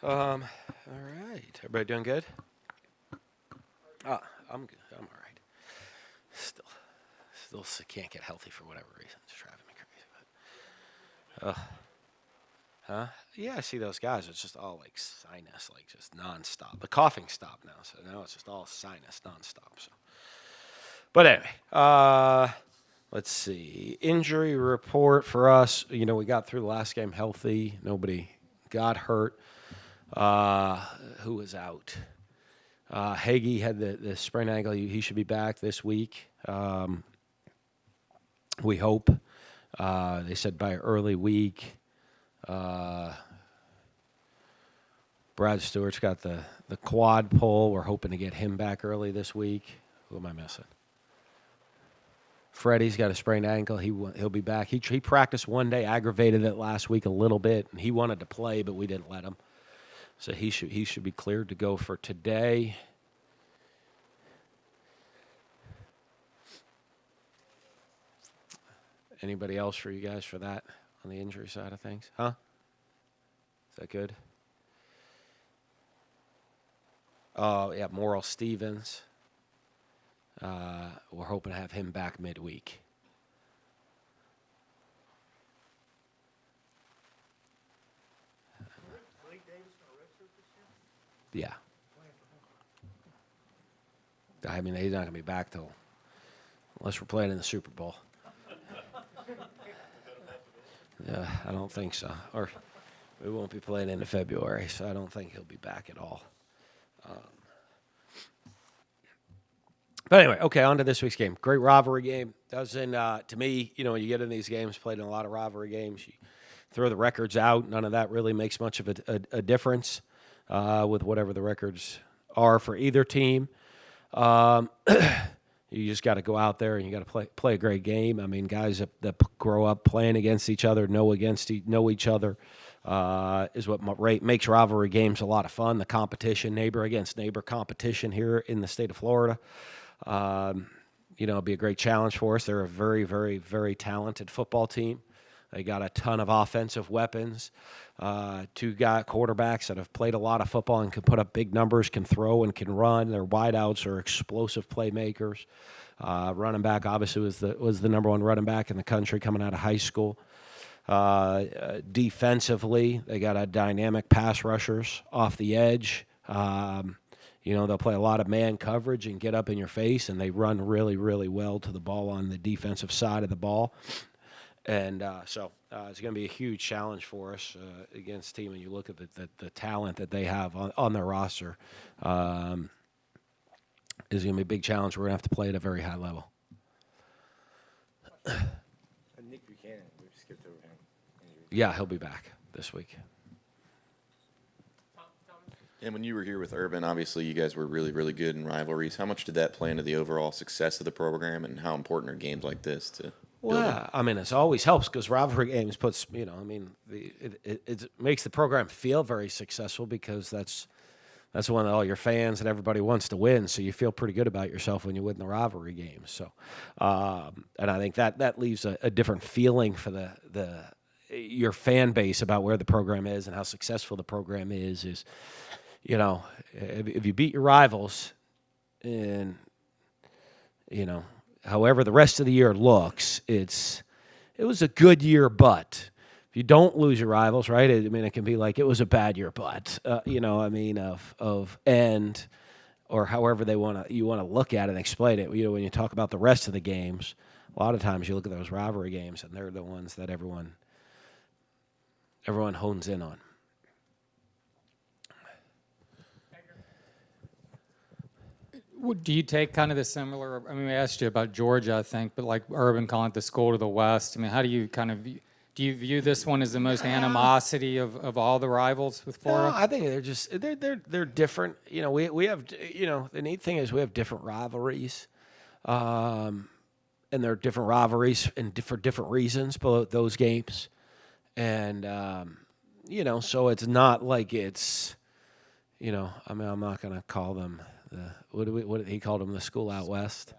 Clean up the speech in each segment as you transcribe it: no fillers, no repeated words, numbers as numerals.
All right. Everybody doing good? I'm good. I'm all right. Still can't get healthy for whatever reason. It's driving me crazy. Huh? Yeah, I see those guys. It's just all like sinus, like just nonstop. The coughing stopped now, so now it's just all sinus nonstop. So, but anyway, let's see. Injury report for us. We got through the last game healthy. Nobody got hurt. Who was out? Hagee had the sprained ankle. He should be back this week. We hope. They said by early week. Brad Stewart's got the quad pull. We're hoping to get him back early this week. Who am I missing? Freddie's got a sprained ankle. He'll be back. He practiced one day, aggravated it last week a little bit, and he wanted to play, but we didn't let him. So he should be cleared to go for today. Anybody else for you guys for that on the injury side of things? Huh? Is that good? Oh, yeah, Morrill Stevens. We're hoping to have him back midweek. Yeah. I mean, he's not going to be back till unless we're playing in the Super Bowl. Yeah, I don't think so. Or we won't be playing into February, so I don't think he'll be back at all. But anyway, okay, on to this week's game. Great rivalry game. That was to me, when you get in these games, played in a lot of rivalry games, you throw the records out. None of that really makes much of a difference with whatever the records are for either team. You just got to go out there and you got to play a great game. I mean, guys that grow up playing against each other, know each other, is what makes rivalry games a lot of fun. The competition, neighbor against neighbor competition here in the state of Florida. It'll be a great challenge for us. They're a very, very, very talented football team. They got a ton of offensive weapons. Two quarterbacks that have played a lot of football and can put up big numbers, can throw and can run. Their wideouts are explosive playmakers. Running back obviously was the number one running back in the country coming out of high school. Defensively, they got a dynamic pass rushers off the edge. They'll play a lot of man coverage and get up in your face, and they run really, really well to the ball on the defensive side of the ball. And so it's going to be a huge challenge for us against the team. And you look at the talent that they have on their roster, is going to be a big challenge. We're going to have to play at a very high level. Nick Buchanan, we skipped over him. Yeah, he'll be back this week. And when you were here with Urban, obviously you guys were really, really good in rivalries. How much did that play into the overall success of the program, and how important are games like this to build Well, I mean, it always helps because rivalry games puts, it makes the program feel very successful because that's one that all your fans and everybody wants to win. So you feel pretty good about yourself when you win the rivalry games. So, and I think that leaves a different feeling for your fan base about where the program is and how successful the program is. If you beat your rivals and, however the rest of the year looks, it was a good year, but if you don't lose your rivals, right? It can be like it was a bad year, but of end, or however you want to look at it and explain it. When you talk about the rest of the games, a lot of times you look at those rivalry games, and they're the ones that everyone hones in on. Do you take kind of the similar? I mean, we asked you about Georgia, I think, but like Urban calling it the school to the west. I mean, how do you kind of do you view this one as the most animosity of all the rivals with Florida? No, I think they're different. We have the neat thing is we have different rivalries, and they're different rivalries and for different reasons. Both those games, and so it's not like it's, I'm not going to call them. What did he call them? The school out west.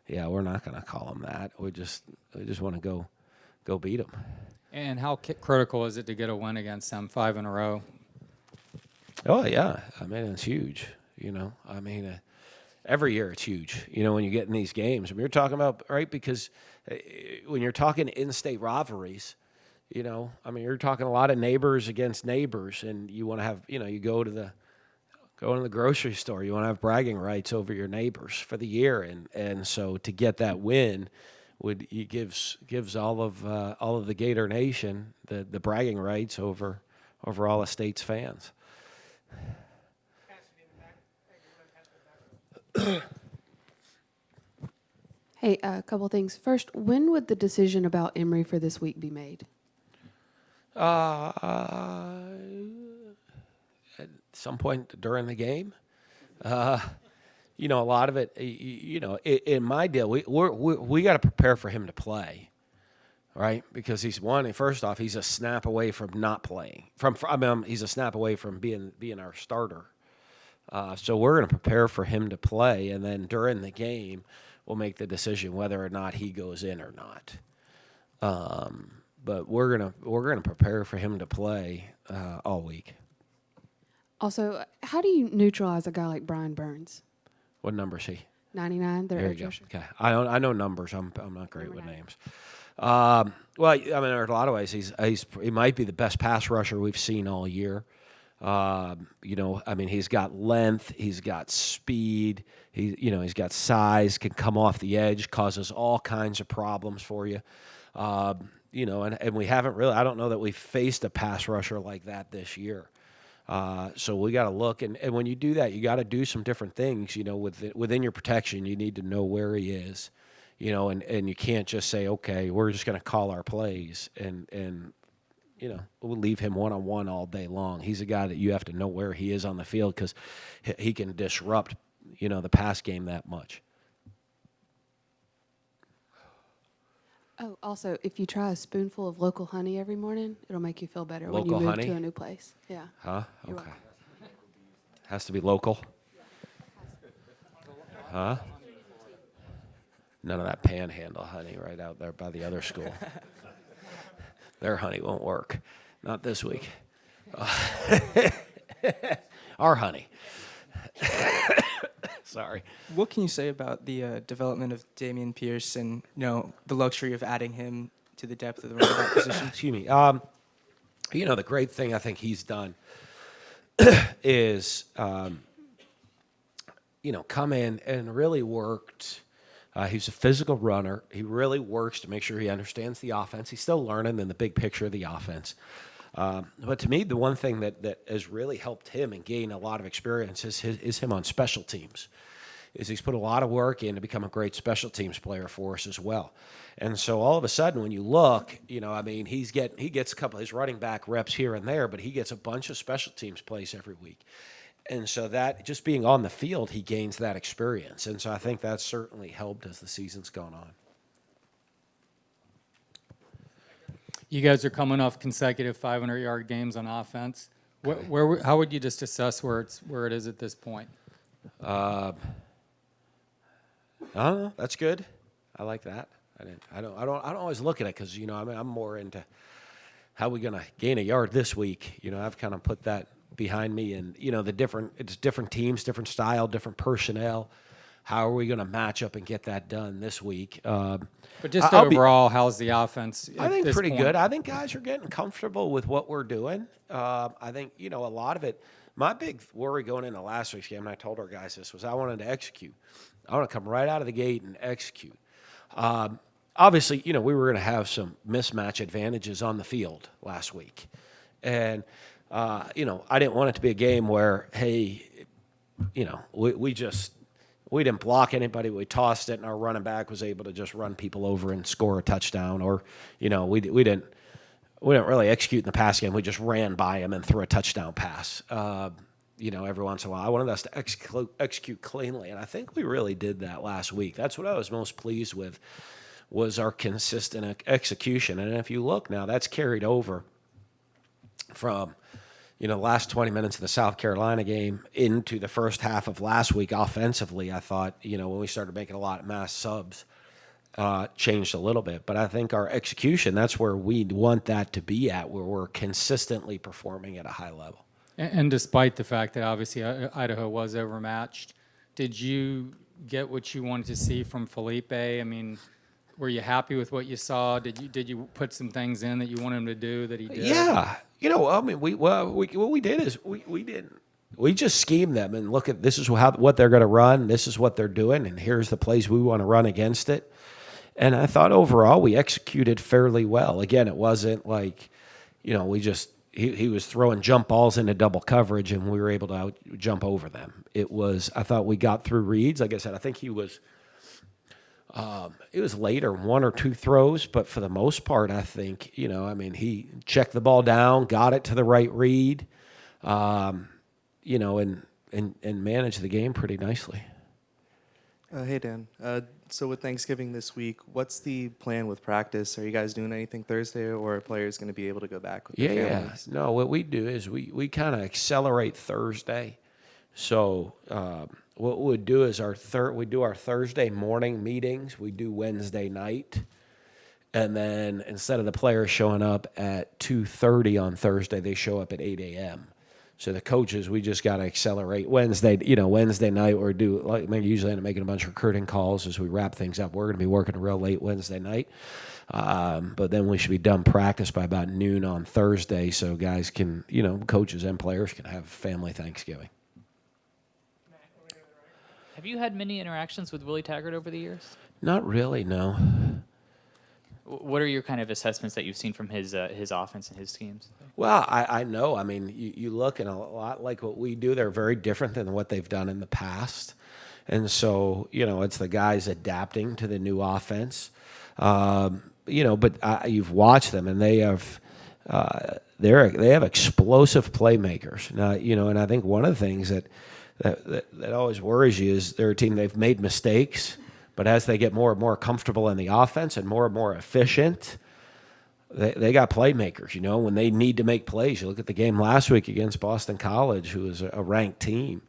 Yeah, we're not going to call them that. We just want to go beat them. And how critical is it to get a win against them 5 in a row? Oh yeah, I mean it's huge. Every year it's huge. When you get in these games, I mean, you're talking about right because when you're talking in-state rivalries, you're talking a lot of neighbors against neighbors, and you want to have, you go to the grocery store, you want to have bragging rights over your neighbors for the year, and so to get that win gives all of the Gator Nation the bragging rights over all the state's fans. Hey, a couple things. First, when would the decision about Emory for this week be made? At some point during the game. A lot of it, in my deal, we got to prepare for him to play, right? Because first off, he's a snap away from not playing. He's a snap away from being our starter. So we're going to prepare for him to play, and then during the game, we'll make the decision whether or not he goes in or not. But we're gonna prepare for him to play all week. Also, how do you neutralize a guy like Brian Burns? What number is he? 99. Their There edge you go. rusher. Okay, I know numbers. I'm not great Number with 9. names. Well, there's a lot of ways. He might be the best pass rusher we've seen all year. He's got length, he's got speed, he's got size, can come off the edge, causes all kinds of problems for you. And we haven't really. I don't know that we've faced a pass rusher like that this year. So we got to look, and when you do that, you got to do some different things. Within your protection, you need to know where he is. And you can't just say, okay, we're just going to call our plays and we'll leave him one-on-one all day long. He's a guy that you have to know where he is on the field because he can disrupt, the pass game that much. Oh, also, if you try a spoonful of local honey every morning, it'll make you feel better when Local you move honey? to a new place. Yeah. Huh? You're Okay. welcome. Has to be local. Huh? None of that panhandle honey right out there by the other school. Their honey won't work. Not this week. Our honey. Sorry. What can you say about the development of Damian Pearce and the luxury of adding him to the depth of the running back position? Excuse me. The great thing I think he's done is, come in and really worked. He's a physical runner. He really works to make sure he understands the offense. He's still learning in the big picture of the offense. But to me, the one thing that has really helped him and gain a lot of experience is him on special teams. He's put a lot of work in to become a great special teams player for us as well. And so all of a sudden, when you look, he gets a couple of his running back reps here and there, but he gets a bunch of special teams plays every week. And so that just being on the field, he gains that experience. And so I think that's certainly helped as the season's gone on. You guys are coming off consecutive 500-yard games on offense. How would you just assess where it is at this point? I don't know. That's good. I like that. I don't always look at it because I'm more into how we going to gain a yard this week. I've kind of put that behind me, and it's different teams, different style, different personnel. How are we going to match up and get that done this week? But just overall, how's the offense? I think this pretty point? good. I think guys are getting comfortable with what we're doing. I think a lot of it. My big worry going into last week's game, and I told our guys this, was I wanted to execute. I want to come right out of the gate and execute. Obviously, we were going to have some mismatch advantages on the field last week, and I didn't want it to be a game where, hey, we didn't block anybody. We tossed it, and our running back was able to just run people over and score a touchdown. Or, we didn't really execute in the pass game. We just ran by him and threw a touchdown pass. Every once in a while, I wanted us to execute cleanly, and I think we really did that last week. That's what I was most pleased with, was our consistent execution. And if you look now, that's carried over from the last 20 minutes of the South Carolina game into the first half of last week offensively. I thought, when we started making a lot of mass subs, changed a little bit. But I think our execution, that's where we want that to be at, where we're consistently performing at a high level. And despite the fact that obviously Idaho was overmatched, did you get what you wanted to see from Felipe? I mean, were you happy with what you saw? Did you put some things in that you wanted him to do that he did? Yeah, I mean, what we did is we just schemed them and look at this is what they're going to run, this is what they're doing, and here's the plays we want to run against it. And I thought overall we executed fairly well. Again, it wasn't like, he was throwing jump balls into double coverage and we were able to jump over them. I thought we got through reads. Like I said, I think it was later, one or two throws, but for the most part, I think, he checked the ball down, got it to the right read, and managed the game pretty nicely. Hey, Dan. So with Thanksgiving this week, what's the plan with practice? Are you guys doing anything Thursday, or are players going to be able to go back with their Yeah. families? No, what we do is we kind of accelerate Thursday. So what we'd do is we do our Thursday morning meetings. We do Wednesday night. And then instead of the players showing up at 2:30 on Thursday, they show up at 8 a.m. So the coaches, we just got to accelerate Wednesday. Wednesday night usually end up making a bunch of recruiting calls as we wrap things up. We're going to be working real late Wednesday night, but then we should be done practice by about noon on Thursday, so guys can, coaches and players can have family Thanksgiving. Have you had many interactions with Willie Taggart over the years? Not really, no. What are your kind of assessments that you've seen from his offense and his schemes? Well, I know. I mean, you look, and a lot like what we do, they're very different than what they've done in the past. And so, it's the guys adapting to the new offense. But you've watched them, and they have explosive playmakers. Now, and I think one of the things that always worries you is they're a team, they've made mistakes, but as they get more and more comfortable in the offense and more efficient, they got playmakers, when they need to make plays. You look at the game last week against Boston College, who was a ranked team.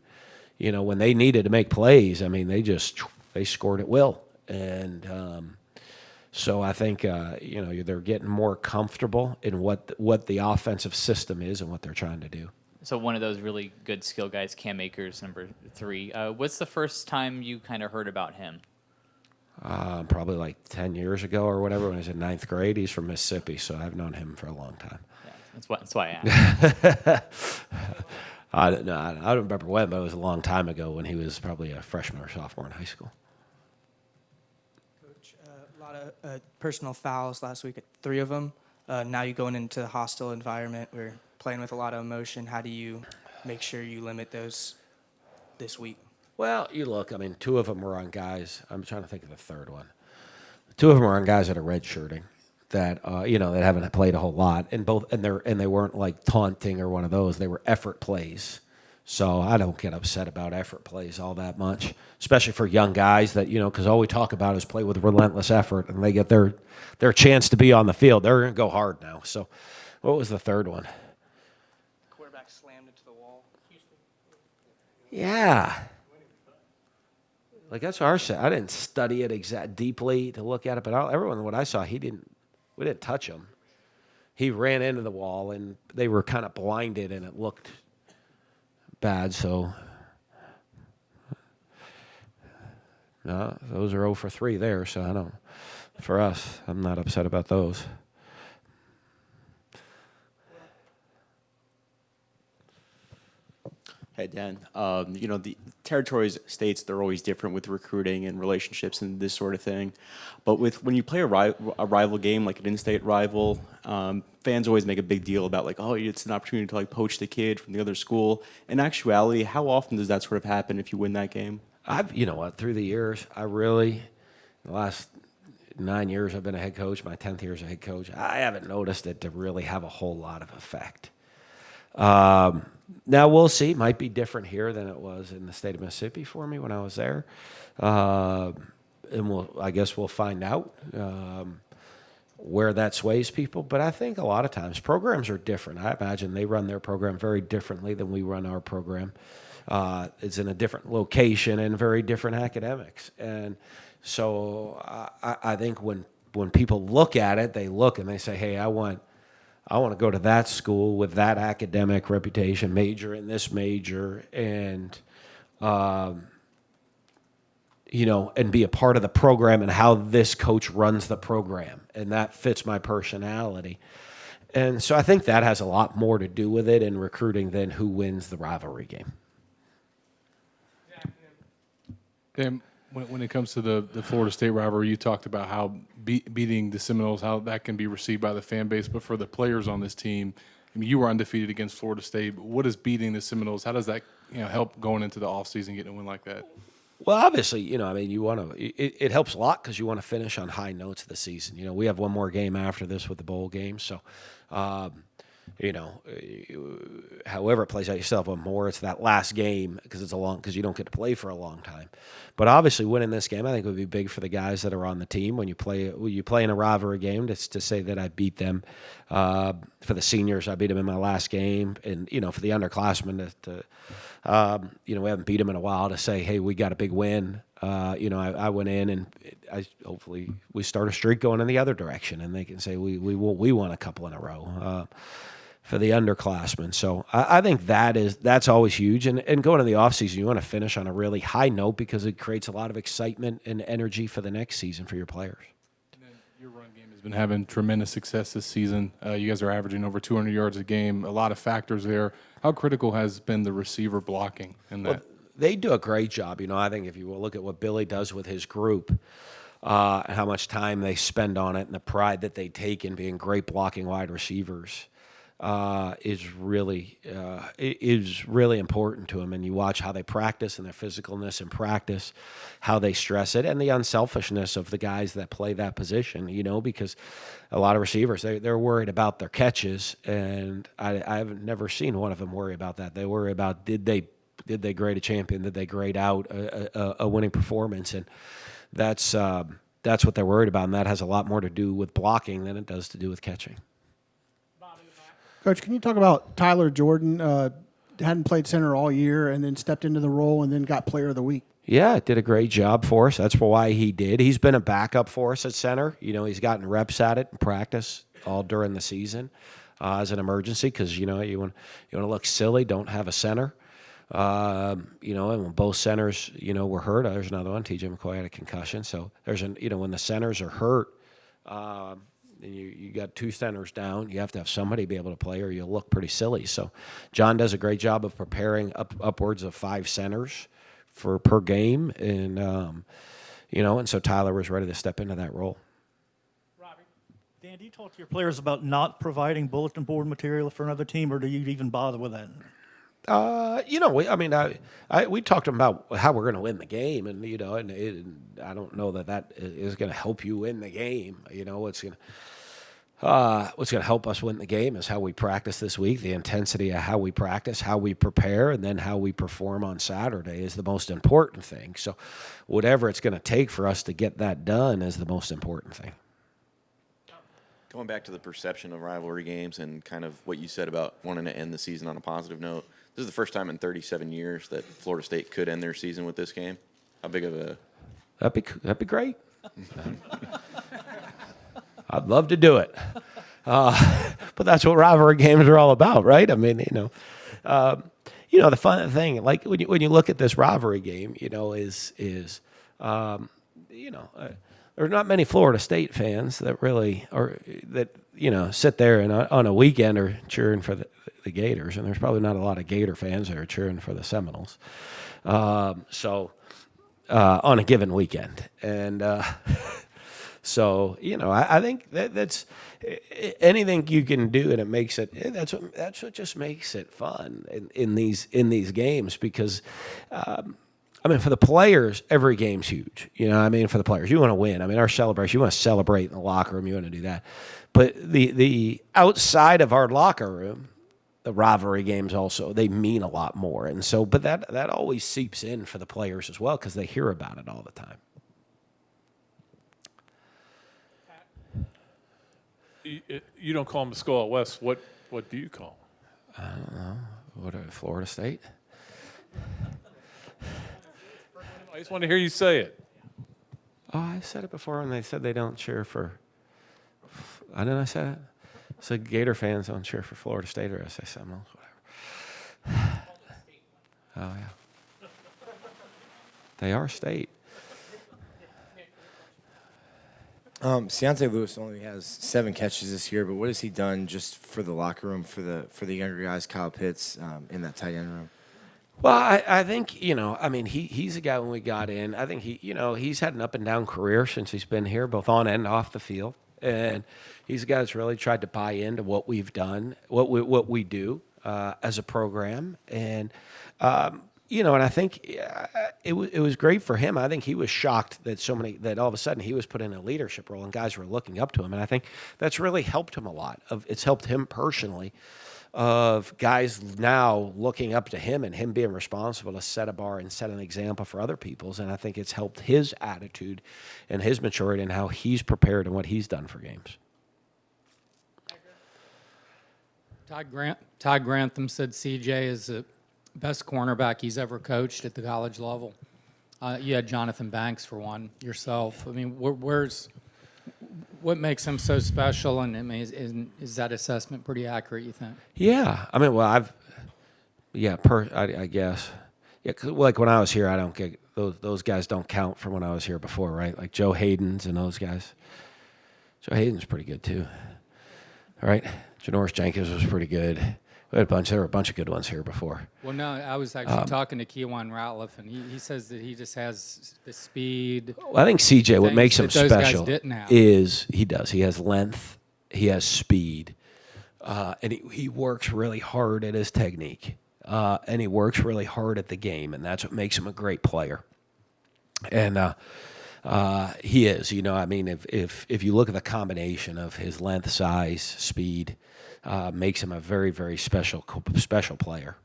When they needed to make plays, I mean, they scored at will. And so I think, they're getting more comfortable in what the offensive system is and what they're trying to do. So one of those really good skill guys, Cam Akers, number 3. What's the first time you kind of heard about him? Probably like 10 years ago or whatever, when I was in 9th grade. He's from Mississippi, so I've known him for a long time. Yeah, that's why I asked. I don't remember when, but it was a long time ago when he was probably a freshman or sophomore in high school. Coach, a lot of personal fouls last week, 3 of them. Now you're going into a hostile environment. We're playing with a lot of emotion. How do you make sure you limit those this week? Well, you look, I mean, 2 of them were on guys. I'm trying to think of the third one. 2 of them were on guys that are redshirting that, that haven't played a whole lot. And they weren't like taunting or one of those. They were effort plays. So I don't get upset about effort plays all that much, especially for young guys that, because all we talk about is play with relentless effort, and they get their chance to be on the field. They're going to go hard now. So what was the third one? Quarterback slammed into the wall. Yeah. Like that's our set. I didn't study it deeply to look at it, but everyone, what I saw, we didn't touch him. He ran into the wall, and they were kind of blinded, and it looked bad. So, no, those are 0 for 3 there. So for us, I'm not upset about those. Hey, Dan. The territories, states, they're always different with recruiting and relationships and this sort of thing. But when you play a rival game, like an in-state rival, fans always make a big deal about, like, oh, it's an opportunity to, like, poach the kid from the other school. In actuality, how often does that sort of happen if you win that game? Through the years, the last 9 years I've been a head coach, my 10th year as a head coach, I haven't noticed it to really have a whole lot of effect. Now we'll see. Might be different here than it was in the state of Mississippi for me when I was there, and I guess we'll find out where that sways people. But I think a lot of times programs are different. I imagine they run their program very differently than we run our program. It's in a different location and very different academics, and so I think when people look at it, they look and they say, "Hey, I want I want to go to that school with that academic reputation, major in this major, and and be a part of the program and how this coach runs the program, and that fits my personality. And so I think that has a lot more to do with it in recruiting than who wins the rivalry game. And when it comes to the Florida State rivalry, you talked about how beating the Seminoles, how that can be received by the fan base. But for the players on this team, I mean, you were undefeated against Florida State. But what is beating the Seminoles? How does that help going into the offseason, getting a win like that? Well, obviously, you want to. It helps a lot because you want to finish on high notes of the season. We have one more game after this with the bowl game, so however it plays out, you still have one more. It's that last game because you don't get to play for a long time. But obviously, winning this game, I think, would be big for the guys that are on the team when you play in a rivalry game. To say that I beat them. For the seniors, I beat them in my last game, and for the underclassmen, we haven't beat them in a while. To say, hey, we got a big win. I went in and hopefully we start a streak going in the other direction, and they can say we won a couple in a row. For the underclassmen. So I think that's always huge. And going into the offseason, you want to finish on a really high note because it creates a lot of excitement and energy for the next season for your players. And then your run game has been having tremendous success this season. You guys are averaging over 200 yards a game, a lot of factors there. How critical has been the receiver blocking in that? Well, they do a great job. I think if you will look at what Billy does with his group, and how much time they spend on it and the pride that they take in being great blocking wide receivers, is really important to them. And you watch how they practice and their physicalness in practice, how they stress it, and the unselfishness of the guys that play that position. Because a lot of receivers they're worried about their catches, and I've never seen one of them worry about that. They worry about did they grade a champion, did they grade out a winning performance, and that's what they're worried about, and that has a lot more to do with blocking than it does to do with catching. Coach, can you talk about Tyler Jordan? Hadn't played center all year and then stepped into the role and then got Player of the Week. Yeah, did a great job for us. That's why he did. He's been a backup for us at center. He's gotten reps at it in practice all during the season as an emergency because, you want to look silly, don't have a center. And when both centers, were hurt, there's another one. TJ McCoy had a concussion. So when the centers are hurt, and you got two centers down, you have to have somebody be able to play or you'll look pretty silly. So John does a great job of preparing upwards of 5 centers per game. And, and so Tyler was ready to step into that role. Dan, do you talk to your players about not providing bulletin board material for another team, or do you even bother with that? We talked about how we're going to win the game, and I don't know that is going to help you win the game. What's going to help us win the game is how we practice this week, the intensity of how we practice, how we prepare, and then how we perform on Saturday is the most important thing. So, whatever it's going to take for us to get that done is the most important thing. Going back to the perception of rivalry games and kind of what you said about wanting to end the season on a positive note, this is the first time in 37 years that Florida State could end their season with this game. How big of a... That'd be great. I'd love to do it. But that's what rivalry games are all about, right? I mean, the fun thing, like when you look at this rivalry game, is there's not many Florida State fans that really sit there and on a weekend are cheering for the Gators, and there's probably not a lot of Gator fans that are cheering for the Seminoles. On a given weekend, and so I think that's anything you can do, and it makes it. That's what just makes it fun in these games because. For the players, every game's huge. For the players, you want to win. Our celebration, you want to celebrate in the locker room. You want to do that. But the outside of our locker room, the rivalry games also, they mean a lot more. And so, but that always seeps in for the players as well because they hear about it all the time. You don't call them the Skull Out West. What do you call them? I don't know. What Florida State? I just want to hear you say it. Oh, I said it before, and they said they don't cheer for. I didn't I say that? So Gator fans don't cheer for Florida State or SA Seminoles, whatever. Oh, yeah. They are state. Deontay Lewis only has 7 catches this year, but what has he done just for the locker room, for the younger guys, Kyle Pitts, in that tight end room? Well, I think, he's a guy when we got in. I think he's had an up and down career since he's been here, both on and off the field. And he's a guy that's really tried to buy into what we've done, what we do as a program. And, and I think it was great for him. I think he was shocked that all of a sudden he was put in a leadership role and guys were looking up to him. And I think that's really helped him a lot. It's helped him personally, of guys now looking up to him and him being responsible to set a bar and set an example for other people's. And I think it's helped his attitude and his maturity and how he's prepared and what he's done for games. Todd Grantham said CJ is the best cornerback he's ever coached at the college level. You had Jonathan Banks for one yourself. I mean, what makes him so special? And I mean, is that assessment pretty accurate, you think? Yeah. I mean, well, I guess. Yeah, 'cause like when I was here, I don't get those guys don't count from when I was here before, right? Like Joe Hayden's and those guys. Joe Hayden's pretty good too. All right. Janoris Jenkins was pretty good. There were a bunch of good ones here before. Well, no, I was actually talking to Keewan Ratliff, and he says that he just has the speed. Well, I think CJ, what makes him those guys special didn't have. is he does. He has length, he has speed, and he works really hard at his technique, and he works really hard at the game, and that's what makes him a great player. And he is, if you look at the combination of his length, size, speed, makes him a very, very special player.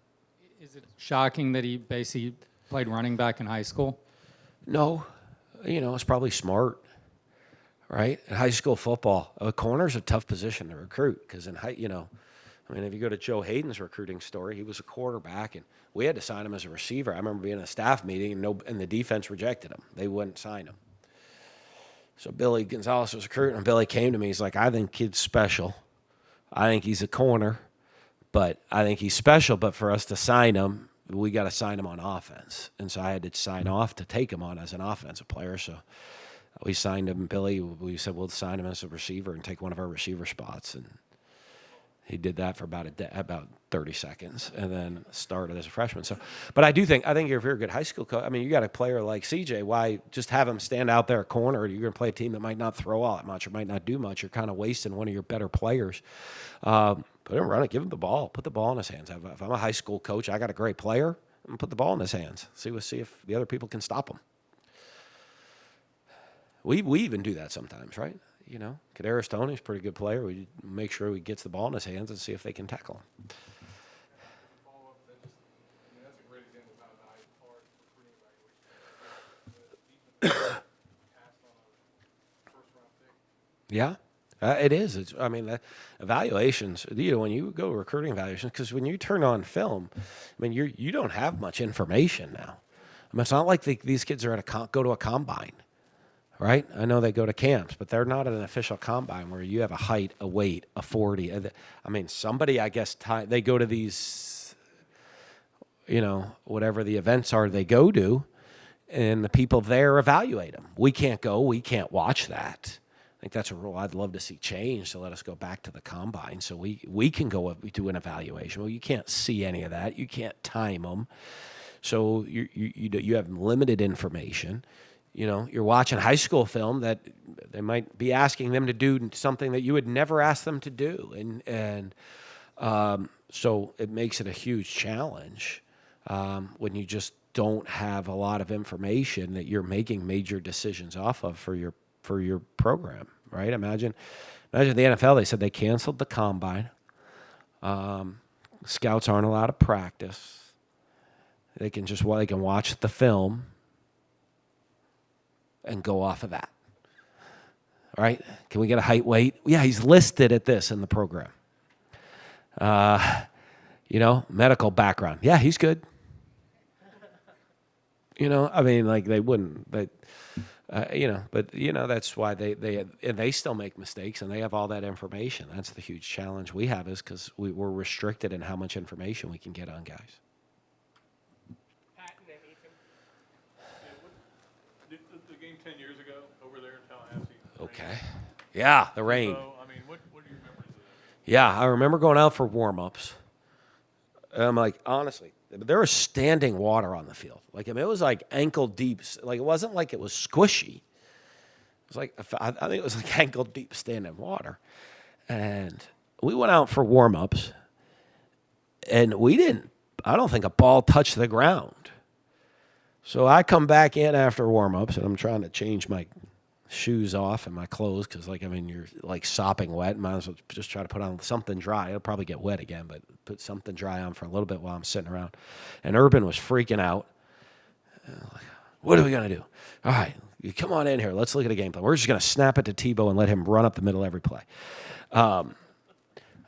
Is it shocking that he basically played running back in high school? No, it's probably smart, right? In high school football, a corner's a tough position to recruit because if you go to Joe Hayden's recruiting story, he was a quarterback, and we had to sign him as a receiver. I remember being in a staff meeting, and the defense rejected him. They wouldn't sign him. So Billy Gonzalez was recruiting, and Billy came to me. He's like, I think kid's special. I think he's a corner, but I think he's special. But for us to sign him, we got to sign him on offense. And so I had to sign off to take him on as an offensive player. So we signed him. Billy, we said we'll sign him as a receiver and take one of our receiver spots. And he did that for about 30 seconds and then started as a freshman. So, but I think if you're a good high school coach, you got a player like CJ, why just have him stand out there at corner? You're going to play a team that might not throw all that much or might not do much. You're kind of wasting one of your better players. Put him run it, give him the ball, put the ball in his hands. If I'm a high school coach, I got a great player, I'm going to put the ball in his hands. See if the other people can stop him. We even do that sometimes, right? Kadarius Toney's a pretty good player. We make sure he gets the ball in his hands and see if they can tackle him. Yeah, it is. Evaluations. When you go recruiting evaluations, because when you turn on film, you don't have much information now. It's not like these kids are go to a combine. Right? I know they go to camps, but they're not at an official combine where you have a height, a weight, a 40. Somebody, I guess, they go to these, whatever the events are they go to, and the people there evaluate them. We can't go. We can't watch that. I think that's a rule I'd love to see change to let us go back to the combine so we can go do an evaluation. Well, you can't see any of that. You can't time them. So you have limited information. You're watching high school film that they might be asking them to do something that you would never ask them to do. And so it makes it a huge challenge when you just don't have a lot of information that you're making major decisions off of for your program, right? Imagine the NFL, they said they canceled the combine. Scouts aren't allowed to practice. They can watch the film and go off of that. All right? Can we get a height, weight? Yeah, he's listed at this in the program. Medical background. Yeah, he's good. They wouldn't. But that's why they still make mistakes and they have all that information. That's the huge challenge we have is because we're restricted in how much information we can get on guys. Pat and then Ethan. The game 10 years ago over there in Tallahassee. Okay. Yeah, the rain. So, I mean, what are your memories of that? Yeah, I remember going out for warm-ups. And I'm like, honestly, there was standing water on the field. Like, I mean, it was like ankle deep. Like, it wasn't like it was squishy. It was like, I think it was like ankle deep standing water. And we went out for warm-ups, and I don't think a ball touched the ground. So I come back in after warm-ups, and I'm trying to change my shoes off and my clothes because, you're like sopping wet. Might as well just try to put on something dry. It'll probably get wet again, but put something dry on for a little bit while I'm sitting around. And Urban was freaking out. Like, what are we going to do? All right, you come on in here. Let's look at a game plan. We're just going to snap it to Tebow and let him run up the middle every play. I'm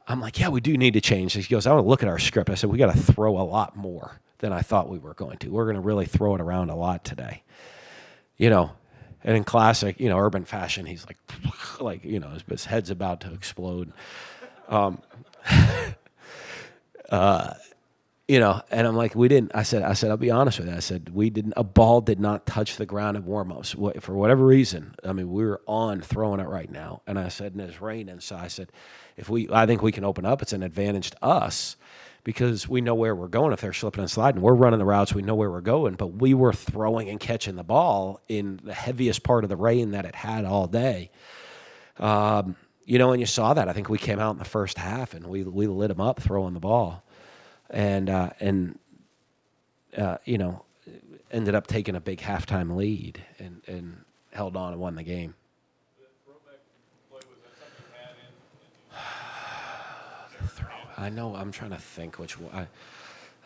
like, yeah, we do need to change. He goes, I want to look at our script. I said, we got to throw a lot more than I thought we were going to. We're going to really throw it around a lot today. And in classic, Urban fashion, he's like, his head's about to explode. And I'm like, we didn't. I said, I'll be honest with you. I said, a ball did not touch the ground in warm-ups. For whatever reason, we were on throwing it right now. And I said, and it's raining. So I said, I think we can open up. It's an advantage to us because we know where we're going. If they're slipping and sliding, we're running the routes. We know where we're going. But we were throwing and catching the ball in the heaviest part of the rain that it had all day. And you saw that. I think we came out in the first half and we lit them up throwing the ball. And ended up taking a big halftime lead and held on and won the game. I know. I'm trying to think which one.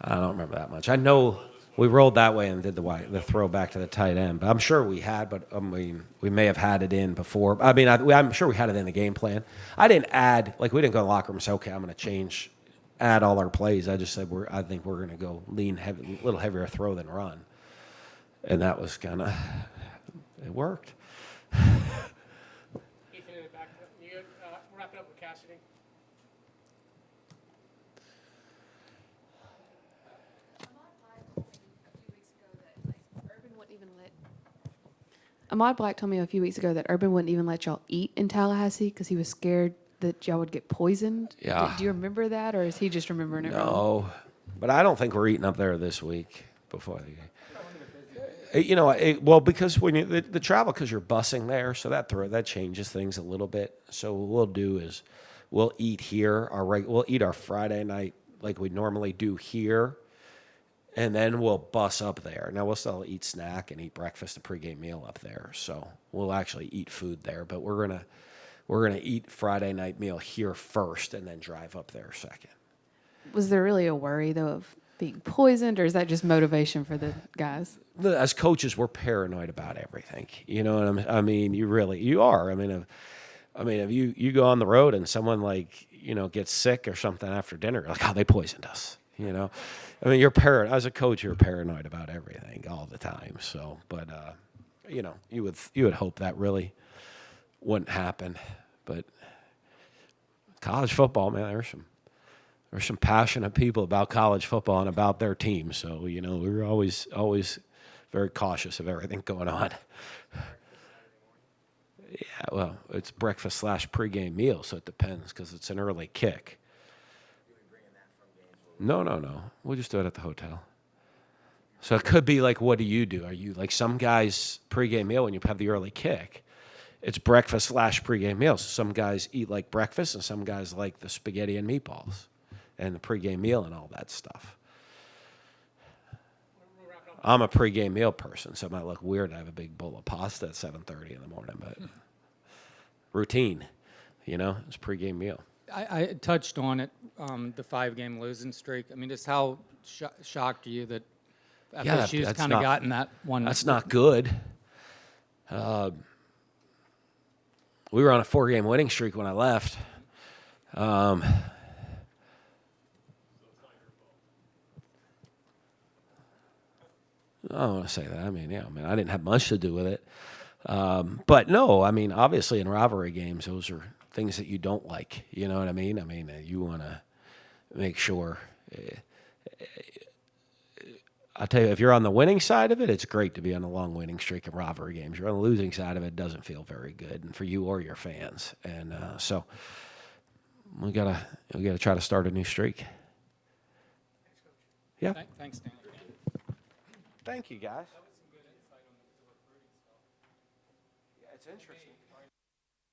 I don't remember that much. I know we rolled that way and did the throw back to the tight end. But I'm sure we had. But we may have had it in before. I'm sure we had it in the game plan. I didn't add. We didn't go in the locker room and say, okay, I'm going to add all our plays. I just said I think we're going to go lean heavy, a little heavier throw than run. And that was kind of it worked. Ethan in the back. You wrap it up with Cassidy. Ahmad Black told me a few weeks ago that Urban wouldn't even let y'all eat in Tallahassee because he was scared that y'all would get poisoned. Yeah. Do you remember that, or is he just remembering it wrong? No, but I don't think we're eating up there this week before the game. Because when the travel, because you're busing there, so that changes things a little bit. So what we'll do is we'll eat here. We'll eat our Friday night like we normally do here, and then we'll bus up there. Now we'll still eat snack and eat breakfast, a pregame meal up there. So we'll actually eat food there, but we're gonna eat Friday night meal here first, and then drive up there second. Was there really a worry though of being poisoned, or is that just motivation for the guys? As coaches, we're paranoid about everything. You know what I mean? You are. If you go on the road and someone gets sick or something after dinner, you're like, oh, they poisoned us. You're paranoid. As a coach, you're paranoid about everything all the time. So, but you would hope that really wouldn't happen. But college football, man, there's some passionate people about college football and about their team. So, we're always very cautious of everything going on. Yeah, well, it's breakfast / pregame meal, so it depends because it's an early kick. No. We'll just do it at the hotel. So it could be like, what do you do? Are you like some guys pregame meal when you have the early kick? It's breakfast / pregame meal. So some guys eat like breakfast and some guys like the spaghetti and meatballs and the pregame meal and all that stuff. I'm a pregame meal person, so it might look weird to have a big bowl of pasta at 7:30 in the morning, but routine, it's pregame meal. I touched on it, the 5-game losing streak. Just how shocked are you that FSU's kind of gotten that one? That's not good. We were on a 4-game winning streak when I left. I don't want to say that. I didn't have much to do with it. But no, I mean, obviously in rivalry games, those are things that you don't like. You know what I mean? I mean, you want to make sure. I tell you, if you're on the winning side of it, it's great to be on a long winning streak of rivalry games. You're on the losing side of it, it doesn't feel very good, and for you or your fans. And so we gotta try to start a new streak. Yeah. Thanks, Dan. Thank you, guys. Yeah, it's interesting.